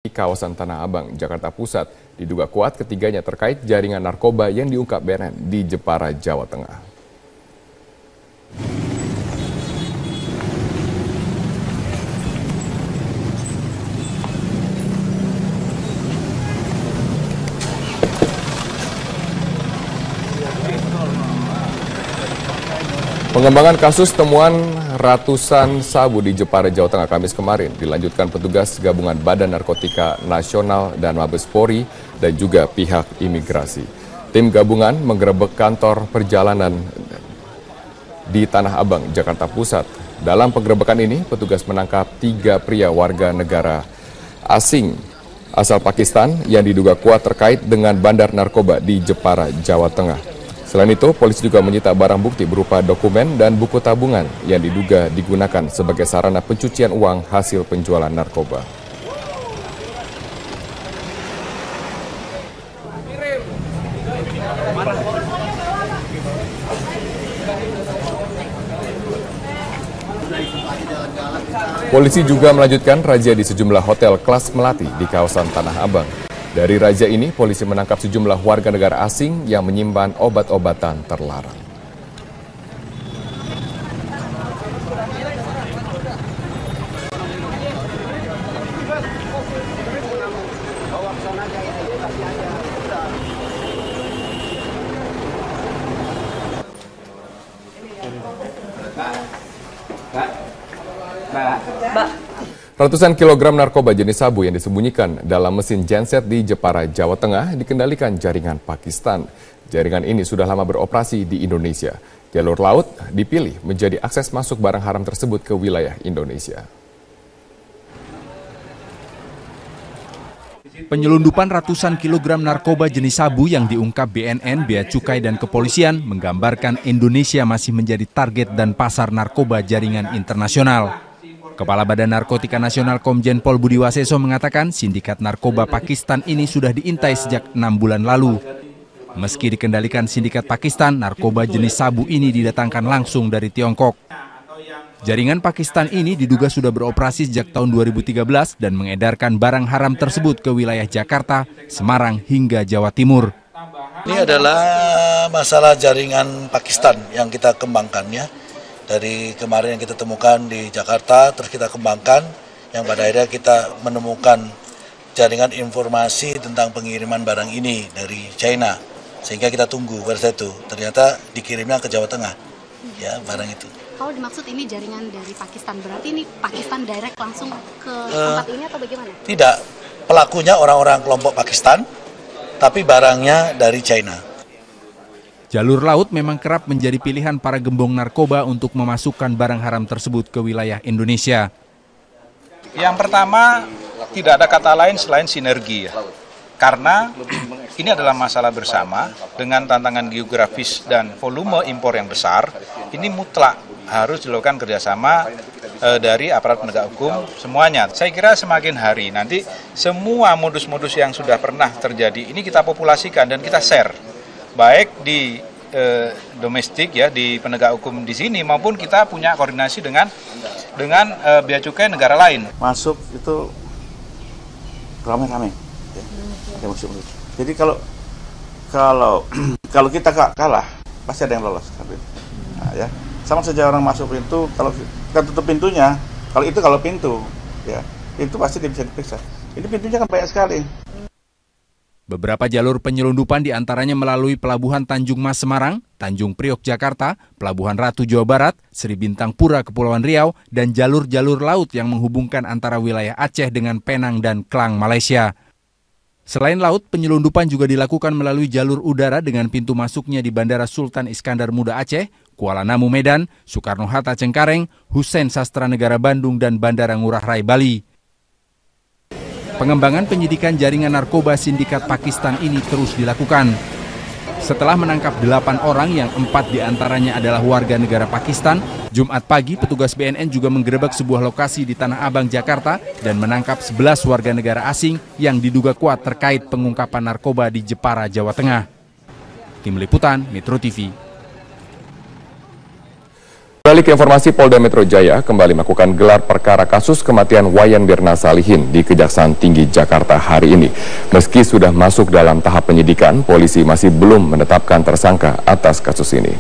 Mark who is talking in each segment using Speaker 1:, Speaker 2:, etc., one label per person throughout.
Speaker 1: Di kawasan Tanah Abang, Jakarta Pusat, diduga kuat ketiganya terkait jaringan narkoba yang diungkap BNN di Jepara, Jawa Tengah. Pengembangan kasus temuan ratusan sabu di Jepara, Jawa Tengah Kamis kemarin dilanjutkan petugas gabungan Badan Narkotika Nasional dan Mabes Polri dan juga pihak imigrasi. Tim gabungan menggerebek kantor perjalanan di Tanah Abang, Jakarta Pusat. Dalam penggerebekan ini, petugas menangkap 3 pria warga negara asing asal Pakistan yang diduga kuat terkait dengan bandar narkoba di Jepara, Jawa Tengah. Selain itu, polisi juga menyita barang bukti berupa dokumen dan buku tabungan yang diduga digunakan sebagai sarana pencucian uang hasil penjualan narkoba. Polisi juga melanjutkan razia di sejumlah hotel kelas melati di kawasan Tanah Abang. Dari razia ini, polisi menangkap sejumlah warga negara asing yang menyimpan obat-obatan terlarang. Ratusan kilogram narkoba jenis sabu yang disembunyikan dalam mesin genset di Jepara, Jawa Tengah dikendalikan jaringan Pakistan. Jaringan ini sudah lama beroperasi di Indonesia. Jalur laut dipilih menjadi akses masuk barang haram tersebut ke wilayah Indonesia.
Speaker 2: Penyelundupan ratusan kilogram narkoba jenis sabu yang diungkap BNN, Bea Cukai dan Kepolisian menggambarkan Indonesia masih menjadi target dan pasar narkoba jaringan internasional. Kepala Badan Narkotika Nasional Komjen Pol Budi Waseso mengatakan sindikat narkoba Pakistan ini sudah diintai sejak 6 bulan lalu. Meski dikendalikan sindikat Pakistan, narkoba jenis sabu ini didatangkan langsung dari Tiongkok. Jaringan Pakistan ini diduga sudah beroperasi sejak tahun 2013 dan mengedarkan barang haram tersebut ke wilayah Jakarta, Semarang hingga Jawa Timur.
Speaker 3: Ini adalah masalah jaringan Pakistan yang kita kembangkan ya. Dari kemarin yang kita temukan di Jakarta, terus kita kembangkan, yang pada akhirnya kita menemukan jaringan informasi tentang pengiriman barang ini dari China. Sehingga kita tunggu pada saat itu, ternyata dikirimnya ke Jawa Tengah, ya barang itu.
Speaker 4: Kalau dimaksud ini jaringan dari Pakistan, berarti ini Pakistan direct langsung ke tempat ini atau bagaimana?
Speaker 3: Tidak, pelakunya orang-orang kelompok Pakistan, tapi barangnya dari China.
Speaker 2: Jalur laut memang kerap menjadi pilihan para gembong narkoba untuk memasukkan barang haram tersebut ke wilayah Indonesia.
Speaker 5: Yang pertama, tidak ada kata lain selain sinergi ya. Karena ini adalah masalah bersama dengan tantangan geografis dan volume impor yang besar. Ini mutlak harus dilakukan kerjasama dari aparat penegak hukum semuanya. Saya kira semakin hari nanti semua modus-modus yang sudah pernah terjadi ini kita populasikan dan kita share. Baik di domestik ya, di penegak hukum di sini maupun kita punya koordinasi dengan bea cukai negara lain.
Speaker 6: Masuk itu rame-rame. Ya. Jadi kalau kita kalah pasti ada yang lolos. Nah, ya. Sama saja orang masuk pintu, kalau kita tutup pintunya, kalau pintu ya, itu pasti dia bisa diperiksa. Ini pintunya kan banyak sekali.
Speaker 2: Beberapa jalur penyelundupan diantaranya melalui Pelabuhan Tanjung Mas Semarang, Tanjung Priok Jakarta, Pelabuhan Ratu Jawa Barat, Sri Bintang Pura Kepulauan Riau, dan jalur-jalur laut yang menghubungkan antara wilayah Aceh dengan Penang dan Klang, Malaysia. Selain laut, penyelundupan juga dilakukan melalui jalur udara dengan pintu masuknya di Bandara Sultan Iskandar Muda Aceh, Kuala Namu Medan, Soekarno-Hatta Cengkareng, Hussein Sastra Negara Bandung, dan Bandara Ngurah Rai Bali. Pengembangan penyidikan jaringan narkoba sindikat Pakistan ini terus dilakukan. Setelah menangkap 8 orang yang 4 diantaranya adalah warga negara Pakistan, Jumat pagi petugas BNN juga menggerebek sebuah lokasi di Tanah Abang, Jakarta dan menangkap 11 warga negara asing yang diduga kuat terkait pengungkapan narkoba di Jepara, Jawa Tengah. Tim Liputan, Metro TV.
Speaker 1: Beralih ke informasi, Polda Metro Jaya kembali melakukan gelar perkara kasus kematian Wayan Mirna Salihin di Kejaksaan Tinggi Jakarta hari ini. Meski sudah masuk dalam tahap penyidikan, polisi masih belum menetapkan tersangka atas kasus ini.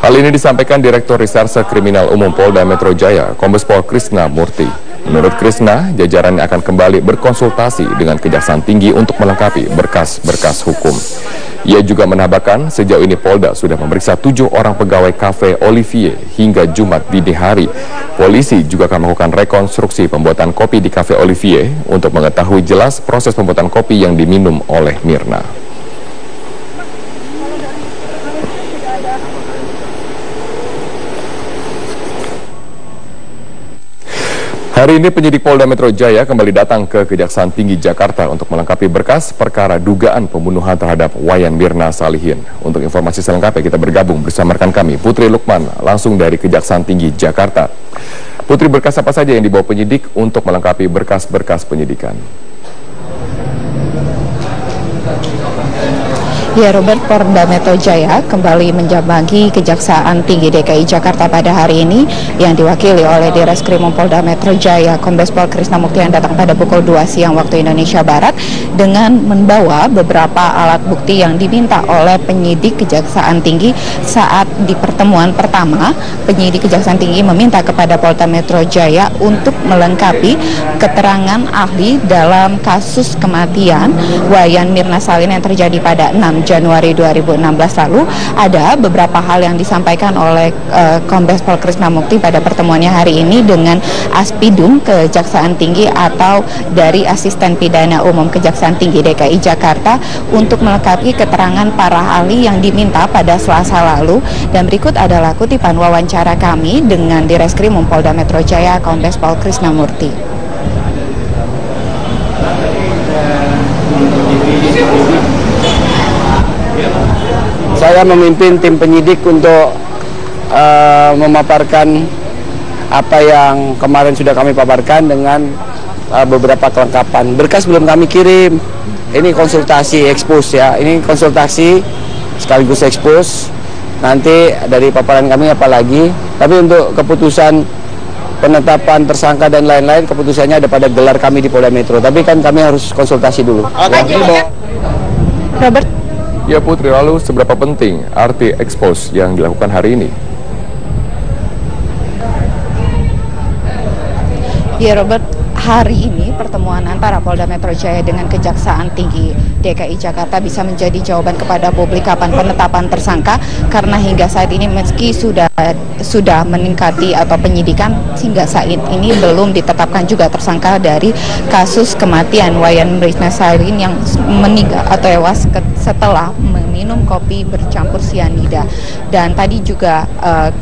Speaker 1: Hal ini disampaikan Direktur Reserse Kriminal Umum Polda Metro Jaya, Kombes Pol Krisna Murty. Menurut Krisna, jajarannya akan kembali berkonsultasi dengan Kejaksaan Tinggi untuk melengkapi berkas-berkas hukum. Ia juga menambahkan sejauh ini Polda sudah memeriksa 7 orang pegawai Cafe Olivier hingga Jumat dini hari. Polisi juga akan melakukan rekonstruksi pembuatan kopi di Cafe Olivier untuk mengetahui jelas proses pembuatan kopi yang diminum oleh Mirna. Hari ini penyidik Polda Metro Jaya kembali datang ke Kejaksaan Tinggi Jakarta untuk melengkapi berkas perkara dugaan pembunuhan terhadap Wayan Mirna Salihin. Untuk informasi selengkapnya kita bergabung bersama rekan kami Putri Lukman langsung dari Kejaksaan Tinggi Jakarta. Putri, berkas apa saja yang dibawa penyidik untuk melengkapi berkas-berkas penyidikan?
Speaker 7: Ya, Robert, Polda Metro Jaya kembali menjambangi Kejaksaan Tinggi DKI Jakarta pada hari ini yang diwakili oleh Direskrim Polda Metro Jaya Kombes Pol Krisna Murty yang datang pada pukul 2 siang waktu Indonesia Barat dengan membawa beberapa alat bukti yang diminta oleh penyidik Kejaksaan Tinggi. Saat di pertemuan pertama, penyidik Kejaksaan Tinggi meminta kepada Polda Metro Jaya untuk melengkapi keterangan ahli dalam kasus kematian Wayan Mirna Salihin yang terjadi pada 6 Januari 2016 lalu. Ada beberapa hal yang disampaikan oleh Kombes Pol Krisna Murty pada pertemuannya hari ini dengan Aspidum Kejaksaan Tinggi atau dari Asisten Pidana Umum Kejaksaan Tinggi DKI Jakarta untuk melengkapi keterangan para ahli yang diminta pada Selasa lalu. Dan berikut adalah kutipan wawancara kami dengan Direskrim Polda Metro Jaya Kombes Pol Krisna Murty.
Speaker 8: Saya memimpin tim penyidik untuk memaparkan apa yang kemarin sudah kami paparkan dengan beberapa kelengkapan. Berkas belum kami kirim. Ini konsultasi expose ya. Ini konsultasi sekaligus expose. Nanti dari paparan kami apa lagi. Tapi untuk keputusan penetapan tersangka dan lain-lain, keputusannya ada pada gelar kami di Polda Metro. Tapi kan kami harus konsultasi dulu.
Speaker 7: Robert.
Speaker 1: Ya Putri, lalu seberapa penting arti expose yang dilakukan hari ini?
Speaker 7: Ya Robert, hari ini pertemuan antara Polda Metro Jaya dengan Kejaksaan Tinggi DKI Jakarta bisa menjadi jawaban kepada publik kapan penetapan tersangka, karena hingga saat ini meski sudah meningkati atau penyidikan, hingga saat ini belum ditetapkan juga tersangka dari kasus kematian Wayan Mirna Salihin yang meninggal atau tewas setelah meminum kopi bercampur sianida. Dan tadi juga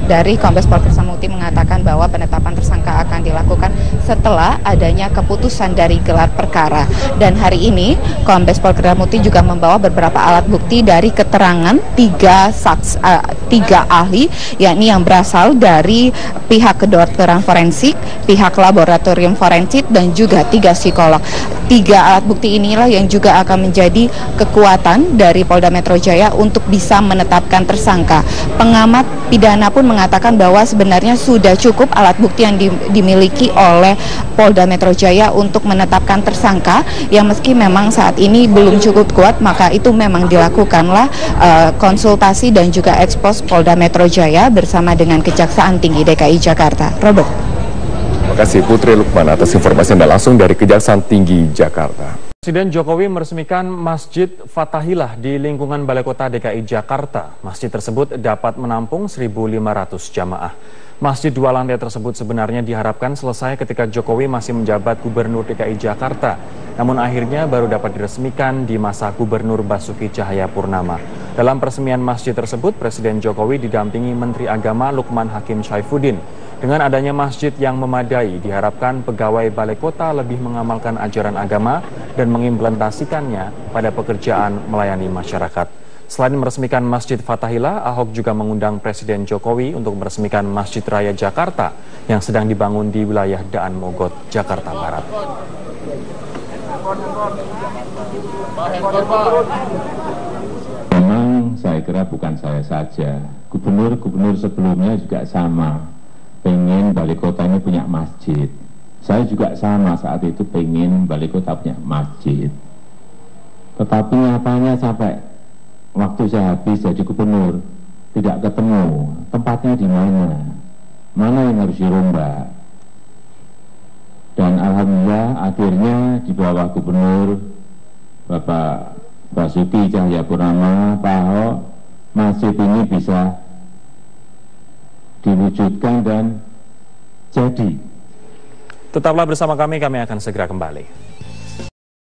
Speaker 7: dari Kombes Pol Krisna Murty mengatakan bahwa penetapan tersangka akan dilakukan setelah adanya keputusan dari gelar perkara. Dan hari ini Kombes Pol Krisna Murty juga membawa beberapa alat bukti dari keterangan tiga ahli, yakni yang berasal dari pihak kedokteran forensik, pihak laboratorium forensik, dan juga 3 psikolog. 3 alat bukti inilah yang juga akan menjadi kekuatan dari Polda Metro Jaya untuk bisa menetapkan tersangka. Pengamat pidana pun mengatakan bahwa sebenarnya sudah cukup alat bukti yang dimiliki oleh Polda Metro Jaya untuk menetapkan tersangka, yang meski memang saat ini belum cukup kuat, maka itu memang dilakukanlah konsultasi dan juga ekspos Polda Metro Jaya bersama dengan Kejaksaan Tinggi DKI Jakarta. Robert.
Speaker 1: Terima kasih Putri Lukman atas informasi Anda langsung dari Kejaksaan Tinggi Jakarta.
Speaker 9: Presiden Jokowi meresmikan Masjid Fathahilah di lingkungan Balai Kota DKI Jakarta. Masjid tersebut dapat menampung 1.500 jamaah. Masjid 2 lantai tersebut sebenarnya diharapkan selesai ketika Jokowi masih menjabat Gubernur DKI Jakarta. Namun akhirnya baru dapat diresmikan di masa Gubernur Basuki Cahayapurnama. Dalam peresmian masjid tersebut, Presiden Jokowi didampingi Menteri Agama Lukman Hakim Saifuddin. Dengan adanya masjid yang memadai, diharapkan pegawai Balai Kota lebih mengamalkan ajaran agama dan mengimplementasikannya pada pekerjaan melayani masyarakat. Selain meresmikan Masjid Fathahilah, Ahok juga mengundang Presiden Jokowi untuk meresmikan Masjid Raya Jakarta yang sedang dibangun di wilayah Daan Mogot, Jakarta Barat.
Speaker 10: memang saya kira bukan saya saja, gubernur-gubernur sebelumnya juga sama, pengen Balai Kota ini punya masjid. Saya juga sama saat itu pengen Balai Kota punya masjid. Tetapi nyatanya sampai waktu saya habis jadi gubernur, tidak ketemu tempatnya di mana yang harus dirombak. Dan alhamdulillah akhirnya di bawah gubernur Bapak Basuki Cahayapurnama, Pak Ahok, masjid ini bisa diwujudkan dan jadi.
Speaker 9: Tetaplah bersama kami akan segera kembali.